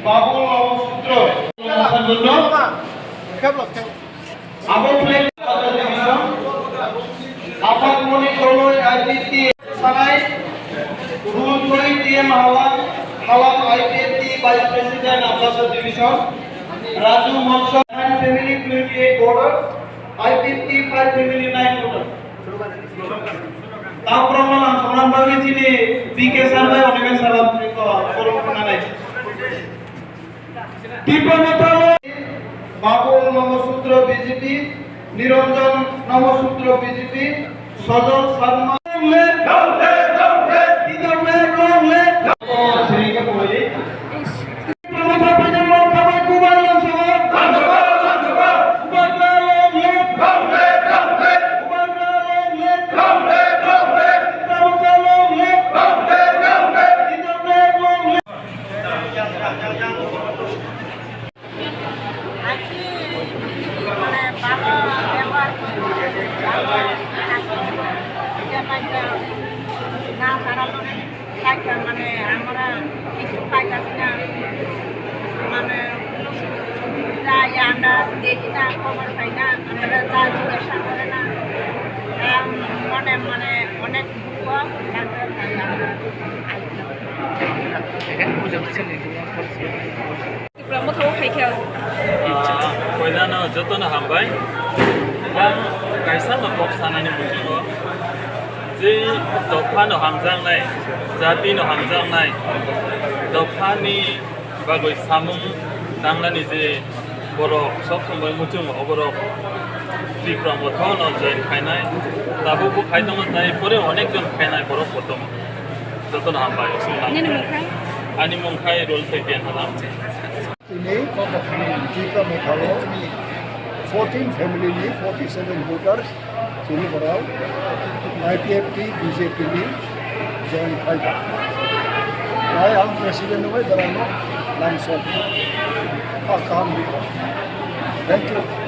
বাবুল নবসূত্র জন্য আপাত মনি ষোলোই আইপিএসটি সানাই রুল শহীদ ডিএম হাওয়াম আইপিএসটি ভাইস প্রেসিডেন্ট আব্বাসা ডিভিশন রাজু মৎস্য 9 ফ্যামিলি 28 বর্ডার আইপিএসটি 5 ফ্যামিলি 9 বর্ডার তাপ্রমাণ সমান ভাগে চিনি বিকে সার্ভে অনেক সারা পরম্পরা নাই টিপমতালয় বাবুল নবসূত্র বিজেপি নিরঞ্জন নবসূত্র বিজেপি সজল শর্মা মানে আমরা কিছু পাইতাছি না মানে যাই আমরা দেখি না খবর পাই না আমরা যা জিজ্ঞাসা করে না মনে মানে অনেক দুঃখ Koidana jotona hambai kaisa no bok sanani mujingo je dokha no hamjang nai jati no hamjang nai dokha ni bagoi samung danglani je borok sob sombai mujung oborok Bikram অথন জয়েন খাইনাই তাবু বু খাইদম তাই পরে অনেকজন খাইনাই বরফ প্রথম যতন হামবাই আনি মুখাই রোল থেকে Halam Ini jika Meghalaya 14 family ni 47 voters sini berau IPFT BJP ni join kaya. Saya am presiden ni berano langsung. Akam. Thank you.